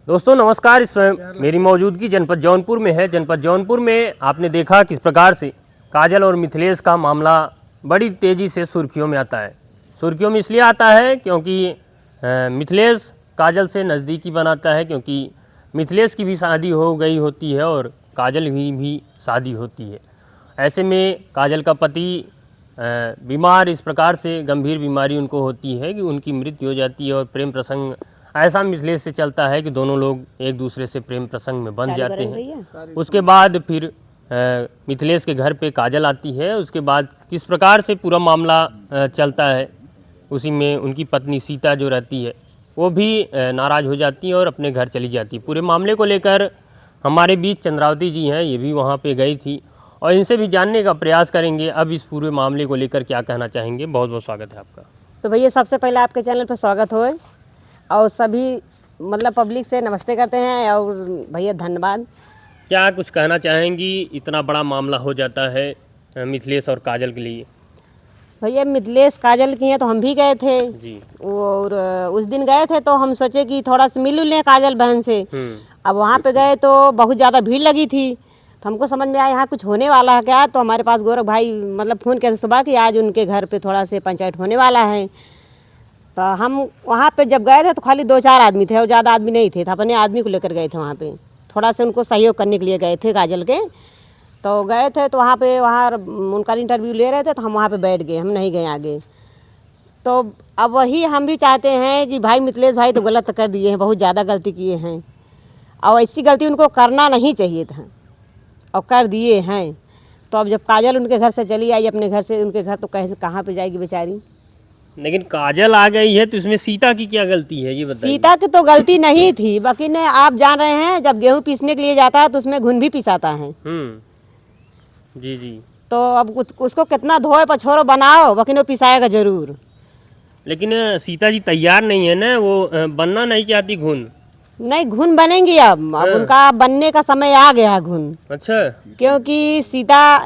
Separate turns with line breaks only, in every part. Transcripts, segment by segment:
दोस्तों नमस्कार। इस समय मेरी मौजूदगी जनपद जौनपुर में है। जनपद जौनपुर में आपने देखा किस प्रकार से काजल और मिथिलेश का मामला बड़ी तेज़ी से सुर्खियों में आता है। सुर्खियों में इसलिए आता है क्योंकि मिथिलेश काजल से नज़दीकी बनाता है, क्योंकि मिथिलेश की भी शादी हो गई होती है और काजल की भी शादी होती है। ऐसे में काजल का पति बीमार, इस प्रकार से गंभीर बीमारी उनको होती है कि उनकी मृत्यु हो जाती है और प्रेम प्रसंग ऐसा मिथिलेश से चलता है कि दोनों लोग एक दूसरे से प्रेम प्रसंग में बंध जाते हैं। उसके बाद फिर मिथिलेश के घर पे काजल आती है। उसके बाद किस प्रकार से पूरा मामला चलता है, उसी में उनकी पत्नी सीता जो रहती है वो भी नाराज़ हो जाती है और अपने घर चली जाती है। पूरे मामले को लेकर हमारे बीच चंद्रावती जी हैं, ये भी वहाँ पे गई थी और इनसे भी जानने का प्रयास करेंगे अब इस पूरे मामले को लेकर क्या कहना चाहेंगे। बहुत बहुत स्वागत है आपका।
तो भैया सबसे पहले आपके चैनल पर स्वागत हो और सभी मतलब पब्लिक से नमस्ते करते हैं और भैया धन्यवाद।
क्या कुछ कहना चाहेंगी, इतना बड़ा मामला हो जाता है मिथिलेश और काजल के लिए?
भैया मिथिलेश काजल की हैं तो हम भी गए थे
जी।
और उस दिन गए थे तो हम सोचे कि थोड़ा सा मिल लें काजल बहन से। अब वहाँ पे गए तो बहुत ज़्यादा भीड़ लगी थी, तो हमको समझ में आया यहाँ कुछ होने वाला है क्या। तो हमारे पास गौरव भाई मतलब फ़ोन किया सुबह कि आज उनके घर पे थोड़ा से पंचायत होने वाला है। तो हम वहाँ पे जब गए थे तो खाली 2-4 आदमी थे और ज़्यादा आदमी नहीं थे, तो अपने आदमी को लेकर गए थे वहाँ पे, थोड़ा से उनको सहयोग करने के लिए गए थे काजल के। तो गए थे तो वहाँ उनका इंटरव्यू ले रहे थे तो हम वहाँ पे बैठ गए, हम नहीं गए आगे। तो अब वही हम भी चाहते हैं कि भाई मिथिलेश भाई तो गलत कर दिए हैं, बहुत ज़्यादा गलती किए हैं और ऐसी गलती उनको करना नहीं चाहिए था और कर दिए हैं। तो अब जब काजल उनके घर से चली आई अपने घर से उनके घर, तो कैसे कहाँ पे जाएगी बेचारी।
लेकिन काजल आ गई है तो इसमें सीता की क्या गलती है, ये बताइए।
सीता की तो गलती नहीं थी, बाकी ने आप जान रहे हैं जब गेहूँ पीसने के लिए जाता है तो उसमें घुन भी पिसाता है।
जी जी।
तो अब उसको कितना धोए पछोरो बनाओ, बाकी वो पिसाएगा जरूर।
लेकिन सीता जी तैयार नहीं है ना, वो बनना नहीं चाहती घुन।
नहीं घुन बनेंगी अब उनका बनने का समय आ गया घुन।
अच्छा।
क्योंकि सीता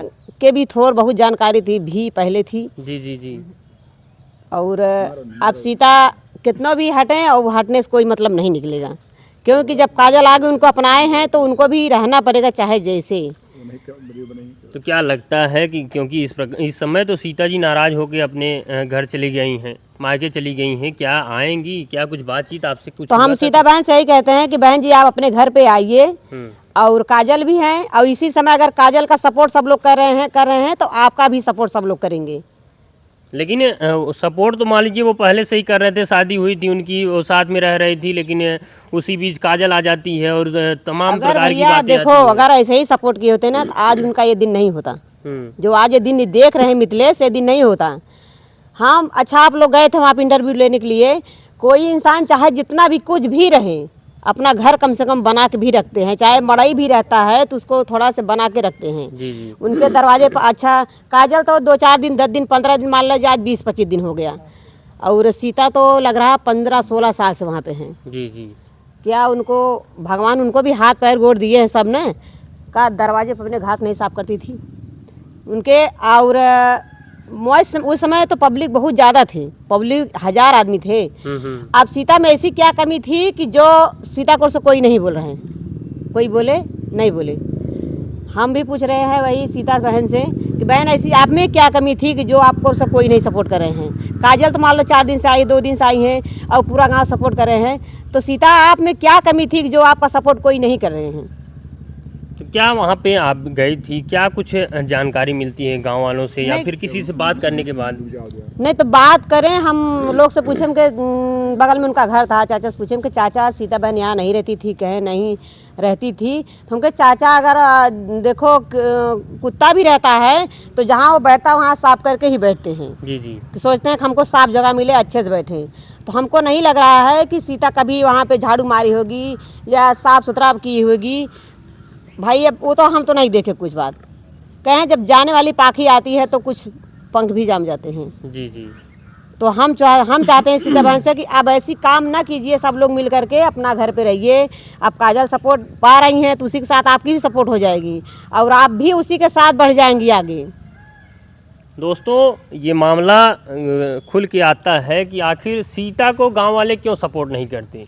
के भी थोड़ बहुत जानकारी थी भी पहले थी।
जी जी जी।
और अब सीता कितना भी हटें और हटने से कोई मतलब नहीं निकलेगा, क्योंकि जब काजल आगे उनको अपनाए हैं तो उनको भी रहना पड़ेगा चाहे जैसे।
तो क्या लगता है कि क्योंकि इस समय तो सीता जी नाराज होकर अपने घर चली गई हैं, मायके चली गई हैं, क्या आएंगी, क्या कुछ बातचीत आपसे कुछ?
तो हम सीता बहन से यही कहते हैं कि बहन जी आप अपने घर पे आइए और काजल भी हैं और इसी समय अगर काजल का सपोर्ट सब लोग कर रहे हैं तो आपका भी सपोर्ट सब लोग करेंगे।
लेकिन सपोर्ट तो मान लीजिए वो पहले से ही कर रहे थे, शादी हुई थी उनकी, वो साथ में रह रही थी, लेकिन उसी बीच काजल आ जाती है और तमाम प्रकार की बातें
देखो अगर ऐसे ही सपोर्ट किए होते ना तो आज उनका ये दिन नहीं होता। जो आज ये दिन देख रहे हैं मिथिलेश, ये दिन नहीं होता। हाँ अच्छा आप लोग गए थे वहाँ पे इंटरव्यू लेने के लिए। कोई इंसान चाहे जितना भी कुछ भी रहे अपना घर कम से कम बना के भी रखते हैं, चाहे मड़ई भी रहता है तो उसको थोड़ा से बना के रखते हैं।
जी जी।
उनके दरवाजे पर अच्छा काजल तो 2-4 दिन 10 दिन 15 दिन मान लीजिए, आज 20-25 दिन हो गया और सीता तो लग रहा 15-16 साल से वहाँ पे हैं।
जी जी।
क्या उनको भगवान उनको भी हाथ पैर गोड़ दिए हैं सब ने, का दरवाजे पर अपने घास नहीं साफ करती थी उनके। और उस समय तो पब्लिक बहुत ज़्यादा थी, पब्लिक 1000 आदमी थे। अब सीता में ऐसी क्या कमी थी कि जो सीता को से कोई नहीं बोल रहे हैं, कोई बोले नहीं बोले। हम भी पूछ रहे हैं वही सीता बहन से कि बहन ऐसी आप में क्या कमी थी कि जो आपको सब कोई नहीं सपोर्ट कर रहे हैं। काजल तो मान लो 4 दिन से आई, 2 दिन से आई हैं और पूरा गांव सपोर्ट कर रहे हैं, तो सीता आप में क्या कमी थी कि जो आपका सपोर्ट कोई नहीं कर रहे हैं।
तो क्या वहाँ पे आप गई थी, क्या कुछ जानकारी मिलती है गांव वालों से या फिर किसी से बात करने के बाद?
नहीं तो बात करें हम लोग से पूछे के बगल में उनका घर था, चाचा से पूछे कि चाचा सीता बहन यहाँ नहीं रहती थी, कहे नहीं रहती थी। तो हम कहे चाचा अगर देखो कुत्ता भी रहता है तो जहाँ वो बैठता है वहाँ साफ करके ही बैठते हैं।
जी जी।
तो सोचते हैं कि हमको साफ जगह मिले, अच्छे से बैठे। तो हमको नहीं लग रहा है कि सीता कभी वहाँ पे झाड़ू मारी होगी या साफ सुथरा की होगी। भाई अब वो तो हम तो नहीं देखे कुछ बात, कहें जब जाने वाली पाखी आती है तो कुछ पंख भी जाम जाते हैं।
जी जी।
तो हम चाहते हैं सीता बहन से कि अब ऐसी काम ना कीजिए, सब लोग मिल करके अपना घर पे रहिए। अब काजल सपोर्ट पा रही हैं तो उसी के साथ आपकी भी सपोर्ट हो जाएगी और आप भी उसी के साथ बढ़ जाएंगी आगे।
दोस्तों ये मामला खुल के आता है कि आखिर सीता को गांव वाले क्यों सपोर्ट नहीं करते।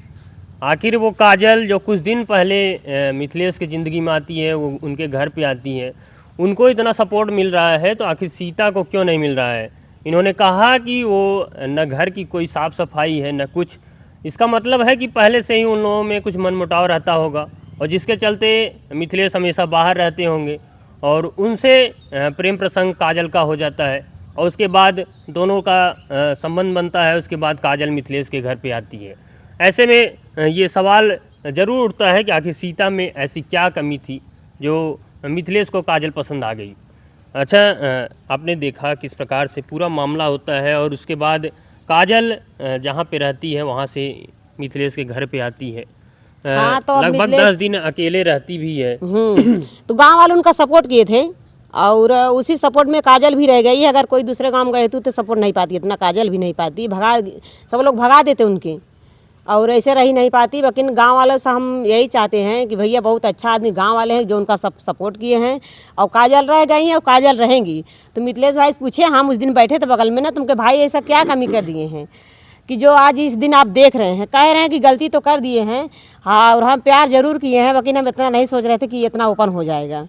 आखिर वो काजल जो कुछ दिन पहले मिथिलेश की ज़िंदगी में आती है, वो उनके घर पे आती है, उनको इतना सपोर्ट मिल रहा है तो आखिर सीता को क्यों नहीं मिल रहा है। इन्होंने कहा कि वो न घर की कोई साफ़ सफाई है न कुछ। इसका मतलब है कि पहले से ही उन लोगों में कुछ मनमुटाव रहता होगा और जिसके चलते मिथिलेश हमेशा बाहर रहते होंगे और उनसे प्रेम प्रसंग काजल का हो जाता है और उसके बाद दोनों का संबंध बनता है। उसके बाद काजल मिथिलेश के घर पे आती है। ऐसे में ये सवाल ज़रूर उठता है कि आखिर सीता में ऐसी क्या कमी थी जो मिथिलेश को काजल पसंद आ गई। अच्छा, आपने देखा किस प्रकार से पूरा मामला होता है और उसके बाद काजल जहाँ पे रहती है वहाँ से मिथिलेश के घर पे आती है।
हाँ, तो
लगभग 10 दिन अकेले रहती भी है।
तो गांव वाले उनका सपोर्ट किए थे और उसी सपोर्ट में काजल भी रह गई। अगर कोई दूसरे गांव गए तो सपोर्ट नहीं पाती, इतना काजल भी नहीं पाती, भगा सब लोग भगा देते उनके और ऐसे रही नहीं पाती। लेकिन गांव वालों से हम यही चाहते हैं कि भैया बहुत अच्छा आदमी गांव वाले हैं जो उनका सब सपोर्ट किए हैं और काजल रह गई हैं और काजल रहेंगी। तो मिथिलेश भाई पूछे, हम उस दिन बैठे थे बगल में ना, तुमके भाई ऐसा क्या कमी कर दिए हैं कि जो आज इस दिन आप देख रहे हैं। कह रहे हैं कि गलती तो कर दिए हैं, हाँ, और हम प्यार जरूर किए हैं, लेकिन हम इतना नहीं सोच रहे थे कि इतना ओपन हो जाएगा।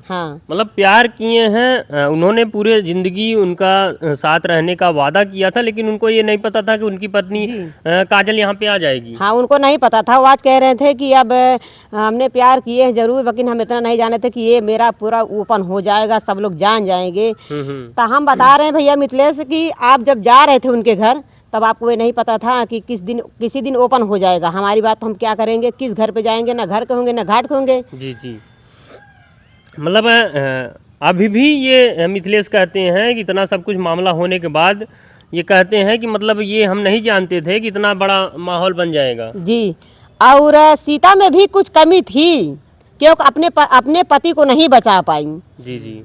हाँ,
मतलब प्यार किए हैं उन्होंने, पूरे जिंदगी उनका साथ रहने का वादा किया था, लेकिन उनको ये नहीं पता था कि उनकी पत्नी काजल यहाँ पे आ जाएगी।
हाँ, उनको नहीं पता था। वो आज कह रहे थे कि अब हमने प्यार किए हैं जरूर, लेकिन हम इतना नहीं जाने थे कि ये मेरा पूरा ओपन हो जाएगा, सब लोग जान जाएंगे। तो हम बता रहे हैं भैया मिथिलेश कि आप जब जा रहे थे उनके घर तब आपको ये नहीं पता था कि किसी दिन ओपन हो जाएगा। हमारी बात तो हम क्या करेंगे, किस घर पे जाएंगे, ना घर के होंगे ना घाट के होंगे।
जी जी, मतलब अभी भी ये मिथिलेश कहते हैं कि इतना सब कुछ मामला होने के बाद ये कहते हैं कि मतलब ये हम नहीं जानते थे कि इतना बड़ा माहौल बन जाएगा।
जी, और सीता में भी कुछ कमी थी क्योंकि अपने पति को नहीं बचा पाई।
जी जी,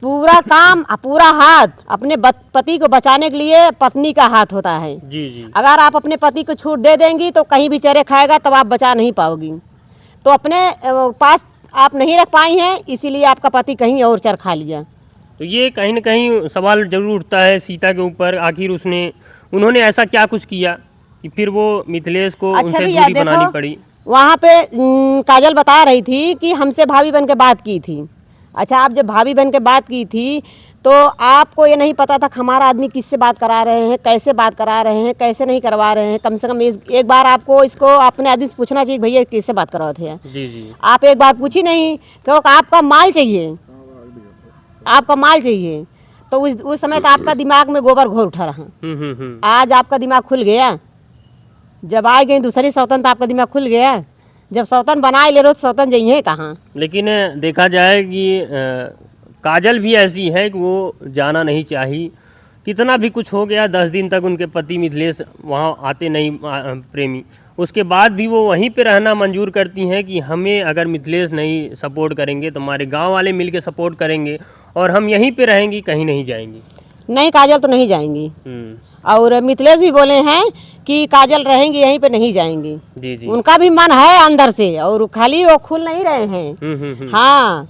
पूरा काम पूरा हाथ अपने पति को बचाने के लिए पत्नी का हाथ होता है।
जी जी,
अगर आप अपने पति को छूट दे देंगी तो कहीं भी चरे खाएगा, तब आप बचा नहीं पाओगी। तो अपने पास आप नहीं रख पाई हैं, इसीलिए आपका पति कहीं और चर खा लिया।
तो ये कहीं ना कहीं सवाल जरूर उठता है सीता के ऊपर। आखिर उन्होंने ऐसा क्या कुछ किया कि फिर वो मिथिलेश को
अच्छा
उनसे दूरी बनानी पड़ी।
वहाँ पे काजल बता रही थी कि हमसे भाभी बन के बात की थी। अच्छा, आप जब भाभी बन के बात की थी तो आपको ये नहीं पता था कि हमारा आदमी किससे बात करा रहे हैं, कैसे बात करा रहे हैं, कैसे नहीं करवा रहे हैं। कम से कम एक बार आपको इसको अपने आदमी से पूछना चाहिए, भैया किससे बात करवाते हैं।
जी जी,
आप एक बार पूछी नहीं, क्योंकि आपका माल चाहिए, आपका माल चाहिए। तो उस समय तो आपका दिमाग में गोबर घोर उठा रहा। आज आपका दिमाग खुल गया, जब आ गई दूसरी सौतन तो आपका दिमाग खुल गया। जब सौतन बनाए ले रहे तो सौतन जाइए कहाँ।
लेकिन देखा जाए कि काजल भी ऐसी है कि वो जाना नहीं चाहिए। कितना भी कुछ हो गया, 10 दिन तक उनके पति मिथिलेश वहाँ आते नहीं, प्रेमी, उसके बाद भी वो वहीं पे रहना मंजूर करती हैं कि हमें अगर मिथिलेश नहीं सपोर्ट करेंगे तो हमारे गांव वाले मिलके सपोर्ट करेंगे और हम यहीं पे रहेंगी, कहीं नहीं जाएंगी।
नहीं, काजल तो नहीं जाएंगी। और मिथिलेश भी बोले हैं कि काजल रहेंगी यहीं पे, नहीं जाएंगी।
जी जी,
उनका भी मन है अंदर से, और खाली वो खुल नहीं रहे हैं। हाँ,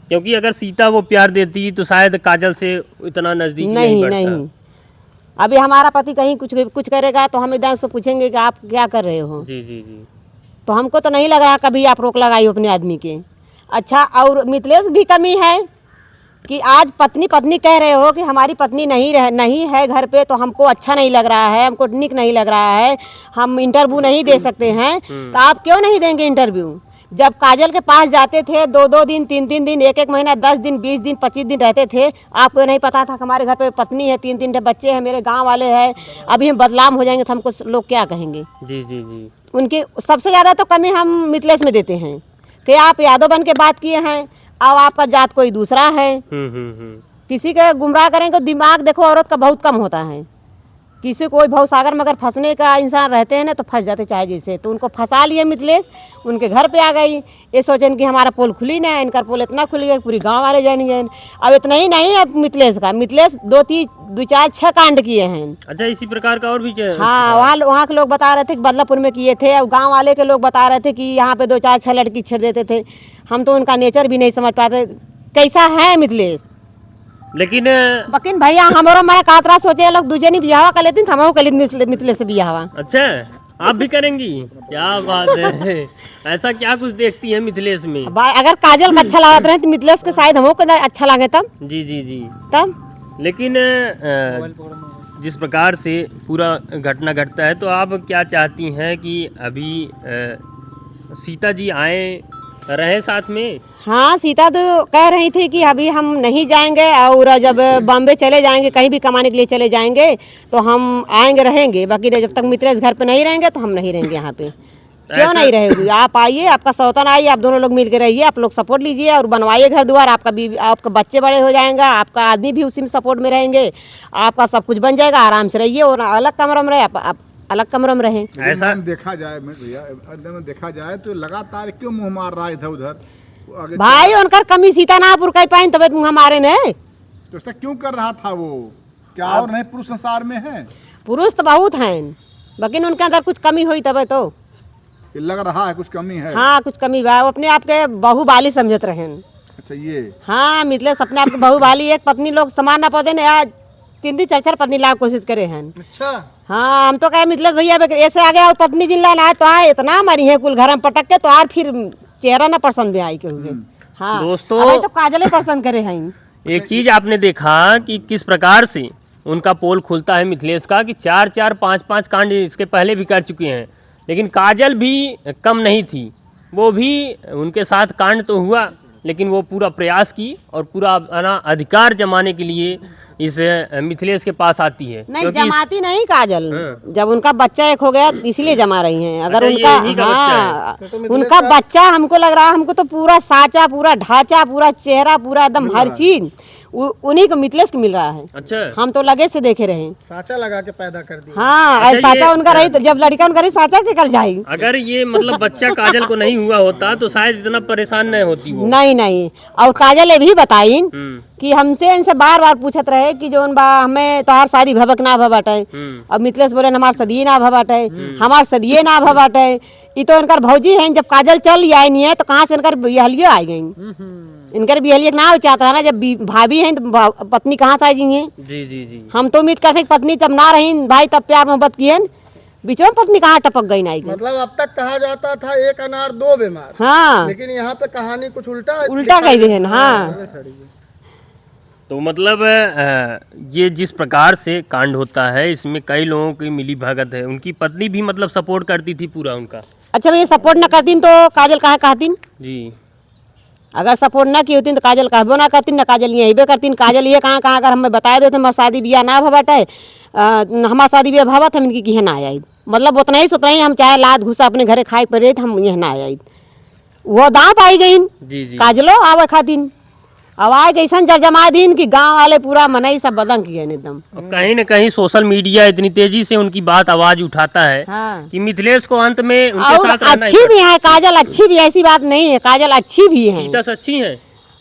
क्योंकि अगर सीता वो प्यार देती तो शायद काजल से इतना नजदीक नहीं बढ़ता।
नहीं। अभी हमारा पति कहीं कुछ करेगा तो हम एकदम से पूछेंगे कि आप क्या कर रहे हो।
जी जी जी,
तो हमको तो नहीं लगा कभी आप रोक लगाई हो अपने आदमी के। अच्छा, और मिथिलेश भी कमी है कि आज पत्नी कह रहे हो कि हमारी पत्नी नहीं है घर पे, तो हमको अच्छा नहीं लग रहा है, हमको निक नहीं लग रहा है, हम इंटरव्यू नहीं दे सकते हैं। तो आप क्यों नहीं देंगे इंटरव्यू? जब काजल के पास जाते थे 2-2 दिन, 3-3 दिन, 1-1 महीना, 10 दिन, 20 दिन, 25 दिन रहते थे, आपको नहीं पता था कि हमारे घर पे पत्नी है, 3-3 बच्चे हैं, मेरे गांव वाले हैं, अभी हम बदलाम हो जाएंगे तो हमको लोग क्या कहेंगे।
जी जी जी,
उनकी सबसे ज़्यादा तो कमी हम मिथिलेश में देते हैं कि आप यादव बन के बात किए हैं और आपका जात कोई दूसरा है। किसी के गुमराह करेंगे, दिमाग देखो औरत का बहुत कम होता है। किसी कोई भवसागर में अगर फंसने का इंसान रहते हैं ना तो फंस जाते चाहे जैसे। तो उनको फंसा लिए मिथिलेश, उनके घर पे आ गई। ये सोचें कि हमारा पोल खुली ना, इनका पोल इतना खुल गया, पूरी गांव वाले जाएंगे। अब इतना ही नहीं है मिथिलेश का, मिथिलेश 2-4-6 कांड किए हैं।
अच्छा, इसी प्रकार का और भी
हाँ, वहाँ के लोग बता रहे थे कि बदलापुर में किए थे, और गाँव वाले के लोग बता रहे थे कि यहाँ पे 2-4-6 लड़की छेड़ देते थे। हम तो उनका नेचर भी नहीं समझ पाते कैसा है मिथिलेश।
लेकिन
भैया हमारा कातरा सोचे लोग दूजे नहीं बियाह कर लेते, हम कर लेते मिथिलेश से बियाह।
अच्छा, आप भी करेंगी? क्या बात है, ऐसा क्या कुछ देखती है मिथिलेश में?
अगर काजल का अच्छा लागत रहे तो मिथिलेश के शायद हमको अच्छा लगे तब।
जी जी जी।
तब
लेकिन जिस प्रकार से पूरा घटना घटता है तो आप क्या चाहती हैं कि अभी सीता जी आए रहे साथ में?
हाँ, सीता तो कह रही थी कि अभी हम नहीं जाएंगे और जब बॉम्बे चले जाएंगे, कहीं भी कमाने के लिए चले जाएंगे तो हम आएंगे रहेंगे, बाकी जब तक मिथिलेश घर पे नहीं रहेंगे तो हम नहीं रहेंगे यहाँ पे। क्यों नहीं रहेगी? आप आइए, आपका सौतन आइए, आप दोनों लोग मिल के रहिए, आप लोग सपोर्ट लीजिए और बनवाइए घर द्वार। आपका भी, आपका बच्चे बड़े हो जाएंगे, आपका आदमी भी उसी में सपोर्ट में रहेंगे, आपका सब कुछ बन जाएगा, आराम से रहिए और अलग कमरा में रहे, आप अलग कमरा में रहें।
ऐसा देखा जाए भैया, देखा जाए तो लगातार क्यों मुंह मार रहा है इधर उधर?
भाई उनकर कमी सीता नापुर कह पाए तब मुँह मारे ने।
तो ऐसा क्यों कर रहा था वो? क्या और नहीं पुरुष संसार में है?
पुरुष तो बहुत हैं, लेकिन उनके अंदर कुछ कमी हुई तब तो
लग रहा है कुछ कमी है।
हाँ, कुछ कमी बा। वो अपने आप के बहुबाली समझत रहे।
अच्छा, ये
हाँ, मिथिलेश अपने आप के बहुबाली, एक पत्नी लोग समान ना पौधे ने आज 3 4 पत्नी लाने कोशिश करे हैं।
अच्छा,
हाँ, हम तो कहे मिथिलेश भैया ऐसे आ गया और पत्नी जिन लाना है तो हाँ इतना मरी है कुल घर में पटक के, तो यार फिर चेहरा ना पसंद भी आई क्योंकि हाँ
दोस्तों,
तो काजले पसंद करे हैं।
एक चीज आपने देखा कि किस प्रकार से उनका पोल खुलता है मिथिलेश का कि 4 4 5 5 कांड इसके पहले भी कर चुके हैं, लेकिन काजल भी कम नहीं थी। वो भी उनके साथ कांड तो हुआ, लेकिन वो पूरा प्रयास की और पूरा अपना अधिकार जमाने के लिए इस मिथिलेश के पास आती है।
नहीं जमाती नहीं काजल, जब उनका बच्चा एक हो गया इसलिए जमा रही हैं। अगर
अच्छा,
उनका हाँ उनका बच्चा हमको लग रहा है, हमको तो पूरा साचा, पूरा ढांचा, पूरा चेहरा, पूरा एकदम हर चीज उन्हीं को मिथिलेश को मिल रहा है।
अच्छा,
हम तो लगे से देखे रहे।
साचा लगा के पैदा कर दिया।
हाँ,
अच्छा,
साचा उनका रही तो जब लड़का उनका रही साचा के कर जाएगी।
अगर ये मतलब बच्चा काजल को नहीं हुआ होता तो शायद इतना परेशान नहीं होती वो।
नहीं, और काजल ये भी बताई कि हमसे इनसे बार बार पूछत रहे कि जो बा हमें तोहार शादी भबक ना भबाटे। अब मिथिलेश बोले हमार सदिये ना भबाटे, हमार सदिये ना भबाटे। ये तो इनकर भौजी हैं, जब काजल चल आई नहीं है तो कहाँ से इनकर बिहलियो आई गई। इनकर बिहलिया ना चाहता है ना, जब भाभी हैं तो पत्नी कहाँ से आई जी है।
जी जी जी।
हम तो उम्मीद करते पत्नी तब ना रही भाई, तब प्यार मोहब्बत किए, बीच में पत्नी कहाँ टपक गई ना।
मतलब अब तक कहा जाता था एक अनार 2 बीमार।
हाँ,
लेकिन यहाँ पे कहानी कुछ उल्टा
कह दी है। हाँ,
तो मतलब ये जिस प्रकार से कांड होता है इसमें कई लोगों की मिली भगत है। उनकी पत्नी भी मतलब सपोर्ट करती थी पूरा उनका।
अच्छा भैया, सपोर्ट न करती तो काजल कहाँ कहती?
जी,
अगर सपोर्ट ना की होती तो काजल कहबो ना करती, ना काजल ये अबे करती। काजल ये कहाँ अगर हमें बता देते हमारा शादी ब्याह ना भबाटे, हमारा शादी ब्याह भबा था, इनकी किहे ना आई। मतलब उतना ही सुतना ही हम चाहे लाद घुसा अपने घरे खाए पड़े थे, हम यहाँ ना आई। वो दांत आई गई
जी जी।
काजलो आवे खातिन, अब आए कैसन जमा दिन की गांव वाले पूरा मनई सब बदंग किए एकदम।
और कहीं न कहीं सोशल मीडिया इतनी तेजी से उनकी बात आवाज उठाता है
हाँ।
कि मिथिलेश को अंत में उनके
और
साथ रहना ही
अच्छी भी है काजल, अच्छी भी, ऐसी बात नहीं है, काजल अच्छी भी है।
सीता सच्ची है।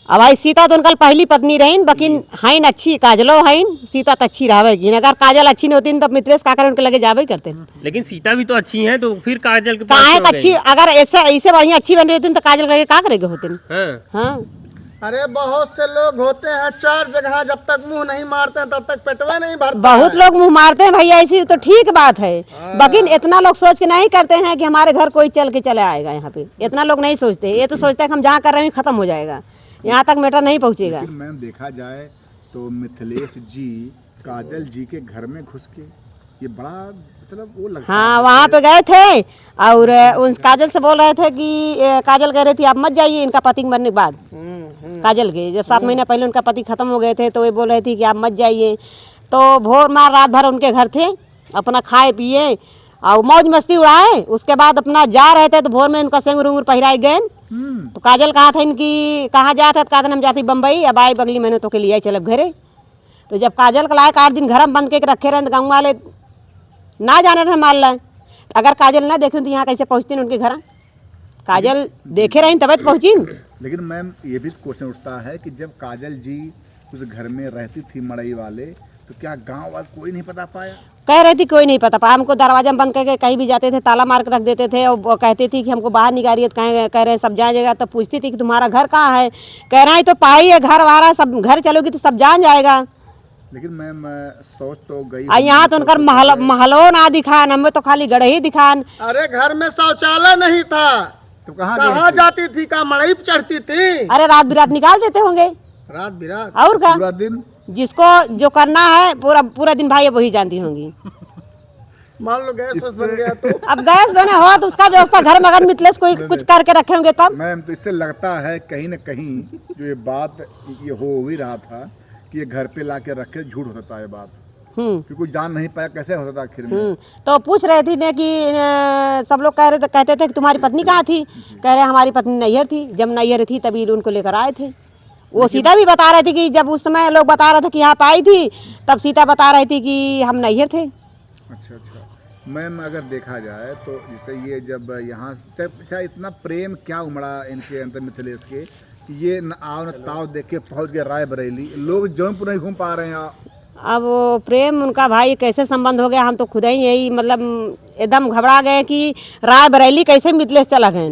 अब भाई सीता तो उनका पहली पत्नी रही, लेकिन हाइन अच्छी काजलो हाइन, सीता तो अच्छी रहेगी। अगर काजल अच्छी नहीं होती तो मिथिलेश का उनके लगे जावे करते।
लेकिन सीता भी तो अच्छी है, तो फिर काजल के
कहा
पास
है
क्यों
अच्छी?
गई?
अगर ऐसे बढ़िया अच्छी बन रही होती तो काजल करके क्या करेंगे होते।
हाँ।
हाँ,
अरे बहुत से लोग होते हैं 4 जगह, जब तक मुंह नहीं मारते हैं तब तक पेटवा नहीं भरता।
बहुत लोग मुंह मारते हैं भैया, ऐसी तो ठीक बात है, लेकिन इतना लोग सोच के नहीं करते हैं कि हमारे घर कोई चल के चले आएगा। यहाँ पे इतना लोग नहीं सोचते। ये तो सोचते हैं कि हम जहाँ कर रहे हैं खत्म हो जाएगा, यहाँ तक मैटर नहीं पहुँचेगा।
लेकिन मैम देखा जाए तो मिथिलेश जी काजल जी के घर में घुस के ये बड़ा मतलब वो लगता
हाँ, वहाँ पे गए थे और उस काजल से बोल रहे थे कि काजल कह रही थी आप मत जाइए इनका पति मरने के बाद। काजल के जब 7 महीने पहले उनका पति खत्म हो गए थे तो वे बोल रही थी कि आप मत जाइए। तो भोर मार रात भर उनके घर थे, अपना खाए पिए और मौज मस्ती उड़ाए। उसके बाद अपना जा रहे थे तो भोर में उनका सेंगुर उंगुर पहिराए गए। तो काजल कहा था इनकी कहाँ जाते तो कहा था हम जाती बम्बई, अब आए बगली महीने तो के लिए चले घरे। तो जब काजल का लायक 8 दिन घर में बंद के रखे रहे गाँव वाले ना जाने रहे मान लें। अगर काजल ना देखें तो यहाँ कैसे पहुँचती उनके घर? काजल देखे रही तब तो पहुँची।
लेकिन मैम ये भी क्वेश्चन उठता है कि जब काजल जी उस घर में रहती थी मड़ई वाले, तो क्या गांव वाले कोई नहीं पता पाया?
कह रही थी कोई नहीं पता पाया। हमको दरवाजा बंद करके कहीं भी जाते थे ताला मार के रख देते थे और कहती थी कि हमको बाहर निकालिए। कह रहे सब जान जाएगा। तब पूछती थी कि तुम्हारा घर कहाँ है? कह रहा है तो पाई है घर वारा, सब घर चलोगी तो सब जान जाएगा।
लेकिन मैम सोच तो गई
और यहाँ तो उनका महलो ना दिखान, हमें तो खाली गढ़ ही दिखान।
अरे घर में शौचालय नहीं था
तो कहाँ
कहाँ जाती थी, कहाँ मड़ई पे चढ़ती थी?
अरे रात बिरात निकाल देते होंगे
रात बिरात
और क्या,
पूरा दिन?
जिसको जो करना है पूरा पूरा दिन भाई वही जानती होंगी।
मान लो गैस बन गया तो
अब गैस बने हो तो उसका व्यवस्था घर में अगर मिथलेश कोई कुछ करके रखे होंगे तब।
मैम तो इससे लगता है कहीं न कहीं जो ये बात ये हो ही रहा था कि ये घर पे ला के रखे, झूठ होता है ये बात, क्योंकि कोई जान नहीं पाया कैसे होता था आखिर में।
तो पूछ रहे थे ने कि सब लोग कहते थे कि तुम्हारी पत्नी कहाँ थी, कह रहे हमारी पत्नी नैहर थी, जब नैहर थी तभी उनको लेकर आए थे। वो सीता भी बता रहे थे कि जब उस समय लोग बता रहे थे कि यहाँ पे आई थी, तब सीता बता रही थी कि हम नैहर थे।
अच्छा अच्छा मैम, अगर देखा जाए तो जैसे ये जब यहाँ से अच्छा इतना प्रेम क्या उमड़ा इनके अंदर मिथिलेश के कि ये न आओ न ताव देख के पहुँच गए रायबरेली, लोग जौनपुर नहीं घूम पा रहे हैं।
अब वो प्रेम उनका भाई कैसे संबंध हो गया, हम तो खुद ही यही मतलब एकदम घबरा गए कि रायबरेली कैसे मिथिलेश चला गए।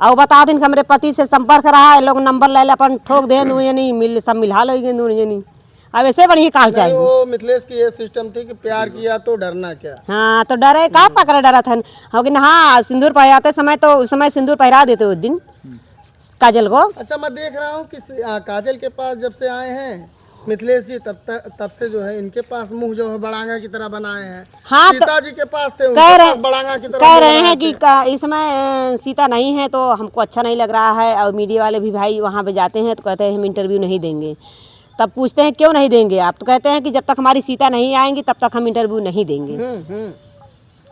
और बता दिन कि हमारे पति से संपर्क रहा है, लोग नंबर ले अपन ठोक दे नहीं मिल सब मिला लो नहीं। अब ऐसे बढ़िया काल चाहिए।
वो मिथिलेश की ये सिस्टम थी कि प्यार किया तो डरना क्या।
हाँ तो डरे का पकड़ा डरा था लेकिन हाँ सिंदूर पहराते समय तो उस समय सिंदूर पहरा देते उस दिन काजल को।
अच्छा मैं देख रहा हूँ कि काजल के पास जब से आए हैं मिथिलेश जी तब से जो है इनके पास मुंह जो है बड़ांगा की तरह बनाए हैं।
हाँ
सीता जी के पास थे,
कह
उनके पास बड़ांगा की तरह
कह रहे हैं कि इस समय सीता नहीं है तो हमको अच्छा नहीं लग रहा है। और मीडिया वाले भी भाई वहाँ पे जाते हैं तो कहते हैं हम इंटरव्यू नहीं देंगे। तब पूछते हैं क्यों नहीं देंगे आप, तो कहते हैं कि जब तक हमारी सीता नहीं आएंगी तब तक हम इंटरव्यू नहीं देंगे।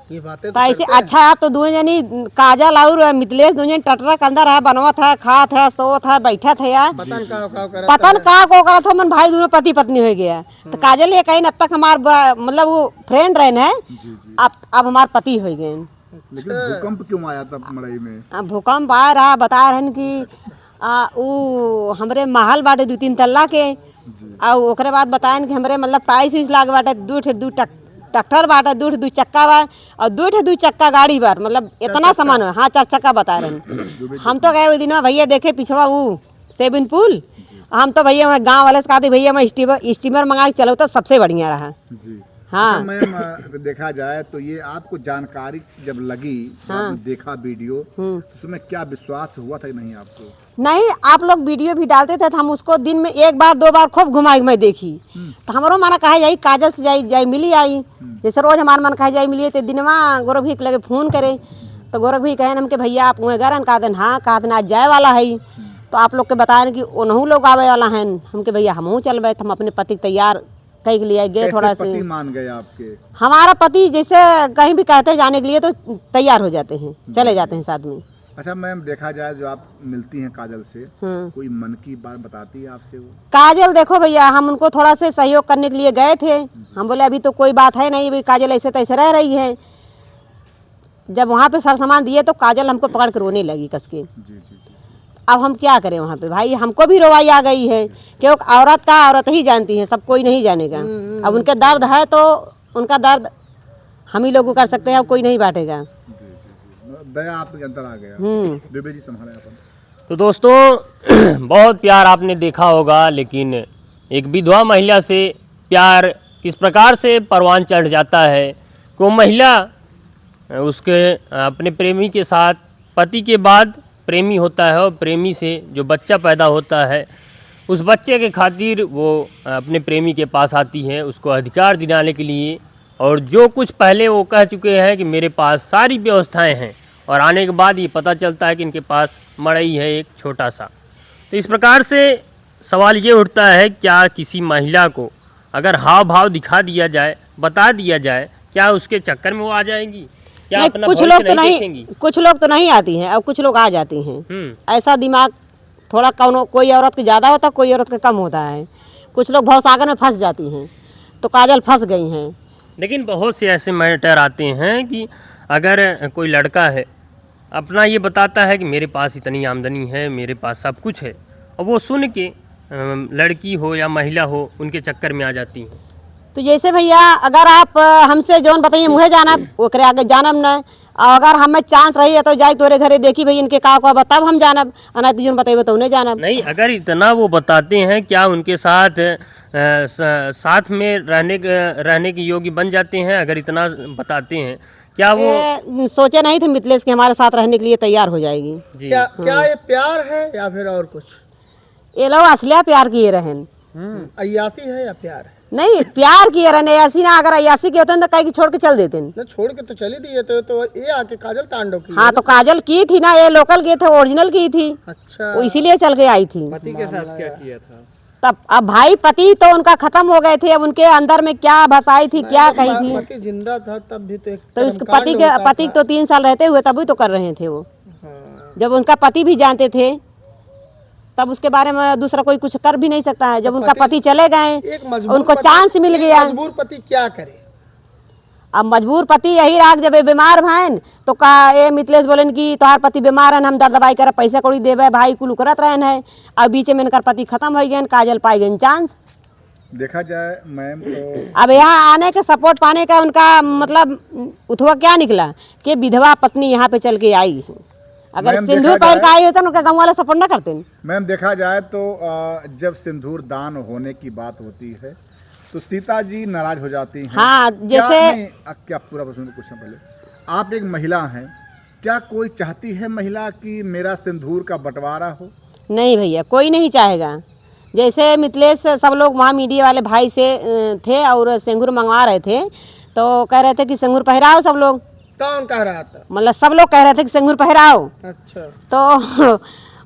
ये बातें
तो ऐसे अच्छा आप तो दोनों जनी काजल और मिथिलेश दोनों जनी टटरा के अंदर है, बनवत है, खात है, सोत है, बैठत है यार।
पतन
का को करा था मन भाई दोनों पति पत्नी हो गया। तो काजल ये कहीं अब तक हमार मतलब वो फ्रेंड रहे हैं, अब हमार पति हो गए।
लेकिन भूकंप क्यों आया तब मड़ई में?
भूकंप आ रहा बता रहे कि वो हमरे महल बाटे 2-3 तल्ला के, और ओकरे बाद बताएं कि हमरे मतलब टाइस उइस लाग बाटे, दू ट्रैक्टर बाटे, 2 चक्का बा और 2 चक्का गाड़ी बार, मतलब इतना सामान है। हाँ 4 चक्का बता रहे हैं। हम तो गए वो दिन भैया देखे पिछवा वो स्विमिंग पूल, हम तो भैया गाँव वाले से कहते भैया मैं स्टीमर मंगा के चलो तो सबसे बढ़िया रहा। हाँ
अच्छा मैम देखा जाए तो ये आपको जानकारी जब लगी, आपने देखा वीडियो, तो उसमें क्या विश्वास हुआ था कि नहीं आपको?
नहीं, आप लोग वीडियो भी डालते थे तो हम उसको दिन में 1 बार 2 बार खूब घुमाई मैं देखी। तो हमारो मन कहा जाई काजल से जाई मिली आई, जैसे रोज हमारा मन कहा जाई मिली। तो दिनवा गौरव भी लगे फोन करे तो गौरव भी कहे हम के भैया आप वहाँ गए कहा दिन, हाँ कहा दिन आज जाए वाला है। तो आप लोग के बताए कि उन्हों लोग आवे वाला हैं, हम के भैया हमहूँ चलबे। तो हम अपने पति तैयार कहीं के लिए गए। थोड़ा से
पति मान गए आपके?
हमारा पति जैसे कहीं भी कहते हैं जाने के लिए तो तैयार हो जाते हैं, चले जाते हैं साथ में।
अच्छा मैम देखा जाए जो आप मिलती हैं काजल से, कोई मन की बात बताती है आपसे वो?
काजल देखो भैया हम उनको थोड़ा से सहयोग करने के लिए गए थे, हम बोले अभी तो कोई बात है नहीं, भाई काजल ऐसे तैसे रह रही है। जब वहाँ पे सर सामान दिए तो काजल हमको पकड़ कर रोने लगी कस के। अब हम क्या करें वहाँ पे भाई, हमको भी रोवाई आ गई है क्योंकि औरत का औरत ही जानती है, सब कोई नहीं जानेगा। अब उनके दर्द है तो उनका दर्द हम ही लोग कर सकते हैं, अब कोई नहीं बांटेगा।
दया आपके अंदर आ गया। दुबे जी संभाले अपन।
तो दोस्तों बहुत प्यार आपने देखा होगा, लेकिन एक विधवा महिला से प्यार किस प्रकार से परवान चढ़ जाता है कि वो महिला उसके अपने प्रेमी के साथ पति के बाद प्रेमी होता है और प्रेमी से जो बच्चा पैदा होता है उस बच्चे के खातिर वो अपने प्रेमी के पास आती है उसको अधिकार दिलाने के लिए। और जो कुछ पहले वो कह चुके हैं कि मेरे पास सारी व्यवस्थाएं हैं, और आने के बाद ये पता चलता है कि इनके पास मड़ई है एक छोटा सा। तो इस प्रकार से सवाल ये उठता है क्या किसी महिला को अगर हाव भाव दिखा दिया जाए, बता दिया जाए, क्या उसके चक्कर में वो आ जाएंगी? क्या अपना
कुछ लोग तो नहीं आती हैं, अब कुछ लोग आ जाती हैं। ऐसा दिमाग थोड़ा कोई औरत के ज़्यादा होता है, कोई औरत का कम होता है। कुछ लोग भवसागर में फंस जाती हैं, तो काजल फंस गई हैं।
लेकिन बहुत से ऐसे मैटर आते हैं कि अगर कोई लड़का है अपना ये बताता है कि मेरे पास इतनी आमदनी है, मेरे पास सब कुछ है, और वो सुन के लड़की हो या महिला हो उनके चक्कर में आ जाती हैं।
तो जैसे भैया अगर आप हमसे जौन बताइए मुहे जानब ओकरे आगे जानब न, और अगर हमें चांस रही है तो जाए तोरे घरे देखी भाई इनके का तब हम जानब, अना तो जौन बताइए तो उन्हें जानब।
नहीं, अगर इतना वो बताते हैं, क्या उनके साथ साथ में रहने के योग्य बन जाते हैं? अगर इतना बताते हैं, क्या वो
सोचे नहीं थे मिथिलेश के हमारे साथ रहने के लिए तैयार हो जाएगी।
जी
क्या ये प्यार है या फिर और कुछ?
ये लोग असलिया प्यार किए रहन,
अय्यासी है या प्यार है?
नहीं प्यार किए रहने, अयासी ना, अगर अयासी के होते तो कहीं छोड़ के चल देते।
ना छोड़ के तो चली दिए थे, तो ये आके काजल तांडव की।
हाँ तो काजल की थी ना, ये लोकल की थे, ओरिजिनल की थी,
अच्छा,
वो इसीलिए चल के आई थी।
पति के साथ क्या किया था?
तब अब भाई पति तो उनका खत्म हो गए थे, अब उनके अंदर में क्या भसाई थी, क्या कही थी।
पति जिंदा था तब भी तो एक
तो उसके
कर्मकांड
पति
होता
तो 3 साल रहते हुए तभी तो कर रहे थे वो।
हाँ।
जब उनका पति भी जानते थे तब उसके बारे में दूसरा कोई कुछ कर भी नहीं सकता है। जब उनका पति चले गए,
एक मजबूर
उनको
पति-
चांस मिल
एक
गया।
मजबूर पति क्या करे?
अब मजबूर पति यही राग, जब ये बीमार भैन तो का ये मिथिलेश बोलन कि तोहार पति बीमार है, हम दर्द दवाई कर पैसा कौड़ी देवे भाई कुल करत रहन है। अब बीच में इनकर पति खत्म हो गए, काजल पाई गई चांस।
देखा जाए मैम तो
अब यहाँ आने के सपोर्ट पाने का उनका मतलब उठवा क्या निकला कि विधवा पत्नी यहाँ पे चल के आई है। अगर
मैम,
सिंदूर
देखा
पहन के
जाए-
आई होता ना उनका गाँव वाला सपोर्ट ना करते।
मैम देखा जाए तो जब सिंदूर दान होने की बात होती है तो सीता जी नाराज हो जाती हैं।
हाँ, जैसे-
क्या पूरा प्रश्न क्वेश्चन पहले, आप एक महिला हैं, क्या कोई चाहती है महिला कि मेरा सिंदूर का बंटवारा हो?
नहीं भैया, कोई नहीं चाहेगा। जैसे मिथिलेश सब लोग वहाँ मीडिया वाले भाई से थे और सिंदूर मंगवा रहे थे, तो कह रहे थे कि सिंदूर पहराओ सब लोग,
कौन कह रहा था?
मतलब सब लोग कह रहे थे कि सिंदूर पहराओ।
अच्छा,
तो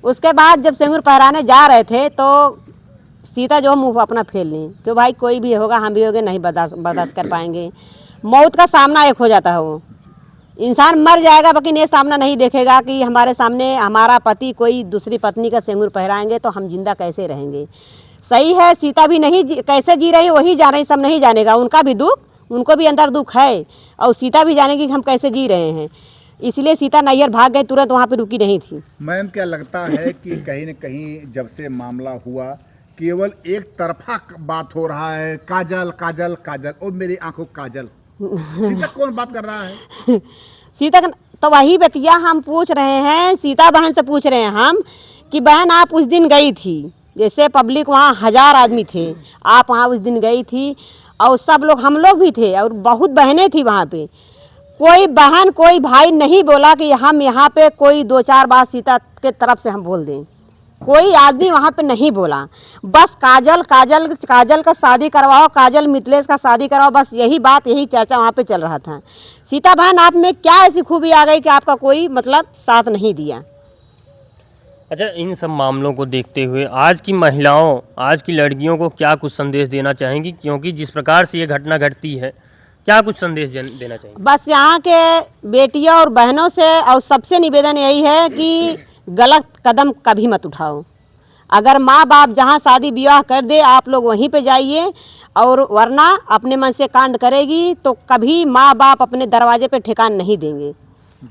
उसके बाद जब सिंदूर पहराने जा रहे थे तो सीता जो मुँह अपना फेल ली कि भाई कोई भी होगा, हम भी होंगे, नहीं बर्दाश्त कर पाएंगे। मौत का सामना एक हो जाता है, वो इंसान मर जाएगा लेकिन ये सामना नहीं देखेगा कि हमारे सामने हमारा पति कोई दूसरी पत्नी का सिंदूर पहराएंगे तो हम जिंदा कैसे रहेंगे। सही है, सीता भी नहीं कैसे जी रही वही जान रही, सब नहीं जानेगा। उनका भी दुख, उनको भी अंदर दुख है, और सीता भी जानेगी कि हम कैसे जी रहे हैं। इसलिए सीता नैहर भाग गई, तुरंत वहाँ पे रुकी नहीं थी।
मैम क्या लगता है कि कहीं न कहीं जब से मामला हुआ केवल एक तरफा बात हो रहा है, काजल काजल काजल और मेरी आंखों काजल, सीता कौन बात कर रहा है?
सीता का तो वही बतिया हम पूछ रहे हैं, सीता बहन से पूछ रहे हैं हम कि बहन आप उस दिन गई थी, जैसे पब्लिक वहाँ 1000 आदमी थे, आप वहाँ उस दिन गई थी और सब लोग, हम लोग भी थे और बहुत बहनें थी वहाँ पे। कोई बहन कोई भाई नहीं बोला कि हम यहाँ पे कोई 2-4 बात सीता के तरफ से हम बोल दें, कोई आदमी वहाँ पे नहीं बोला। बस काजल काजल काजल का शादी करवाओ, काजल मिथिलेश का शादी कराओ, बस यही बात, यही चर्चा वहाँ पे चल रहा था। सीता बहन आप में क्या ऐसी खूबी आ गई कि आपका कोई मतलब साथ नहीं दिया?
अच्छा, इन सब मामलों को देखते हुए आज की महिलाओं, आज की लड़कियों को क्या कुछ संदेश देना चाहेंगी? क्योंकि जिस प्रकार से ये घटना घटती है, क्या कुछ संदेश देना चाहेंगी?
बस यहाँ के बेटियों और बहनों से और सबसे निवेदन यही है कि गलत कदम कभी मत उठाओ। अगर माँ बाप जहाँ शादी ब्याह कर दे आप लोग वहीं पे जाइए, और वरना अपने मन से कांड करेगी तो कभी माँ बाप अपने दरवाजे पे ठिकान नहीं देंगे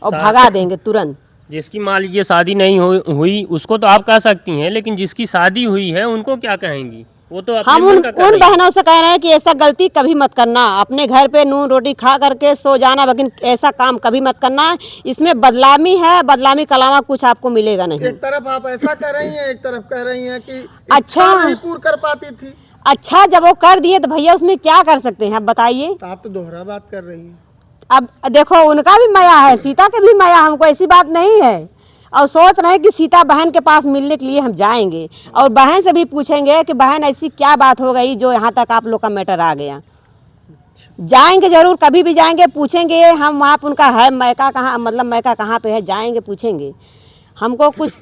और भगा देंगे तुरंत।
जिसकी मान लीजिए शादी नहीं हुई उसको तो आप कह सकती हैं, लेकिन जिसकी शादी हुई है उनको क्या कहेंगी? वो तो अपने
हम
मन का कर
उन
रही है।
बहनों से कह रहे हैं कि ऐसा गलती कभी मत करना, अपने घर पे नून रोटी खा करके सो जाना, लेकिन ऐसा काम कभी मत करना। इसमें बदलामी है, बदलामी के अलावा कुछ आपको मिलेगा नहीं।
एक तरफ आप ऐसा कह रही हैं, एक तरफ कह रही हैं कि
अच्छा।
इच्छा नहीं पूरी कर पाती थी।
अच्छा, जब वो कर दिए तो भैया उसमें क्या कर सकते हैं आप बताइए।
तो आप तो दोहरा बात कर रही हैं।
अब देखो उनका भी माया है, सीता के भी माया, हमको ऐसी बात नहीं है। और सोच रहे हैं कि सीता बहन के पास मिलने के लिए हम जाएंगे और बहन से भी पूछेंगे कि बहन ऐसी क्या बात हो गई जो यहाँ तक आप लोग का मैटर आ गया। जाएंगे जरूर, कभी भी जाएंगे, पूछेंगे हम वहाँ पर उनका है मैका कहाँ, मतलब मैका कहाँ पे है, जाएंगे पूछेंगे। हमको कुछ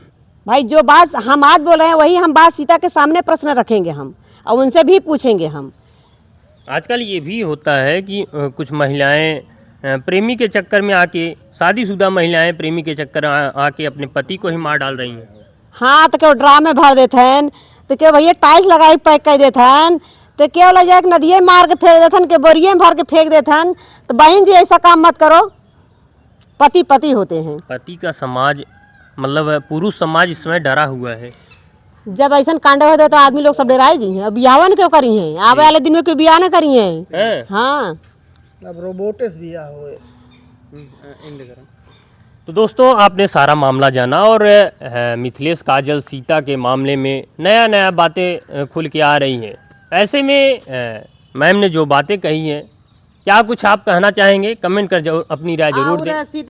भाई जो बात हम आज बोल रहे हैं वही हम बात सीता के सामने प्रश्न रखेंगे हम, और उनसे भी पूछेंगे हम।
आजकल ये भी होता है कि कुछ महिलाएं प्रेमी के चक्कर में आके, शादीशुदा महिलाएं प्रेमी के चक्कर आके अपने पति को ही मार डाल रही हैं।
हाँ, तो क्यों ड्रामे भर देते हैं, तो क्यों भैया टाइल्स लगाई पैक कर देते हैं, तो क्यों लग जाए नदिये मार के फेंक देते हैं, कि बोरिये में भर के फेंक देते हैं। तो बहन जी ऐसा काम मत करो, पति पति होते हैं।
पति का समाज, मतलब पुरुष समाज इस समय डरा हुआ है।
जब ऐसा कांड होता तो आदमी लोग सब डराए जी हैं। अब बियावन क्यों करी है, आवे वाले दिन में कोई बियाह ना करी है।
हैं?
हाँ
अब रोबोटिस भी आ हुए।
तो दोस्तों आपने सारा मामला जाना और मिथिलेश काजल सीता के मामले में नया नया बातें खुल के आ रही हैं। ऐसे में मैम ने जो बातें कही हैं, क्या कुछ आप कहना चाहेंगे? कमेंट कर अपनी राय जरूर दें।
और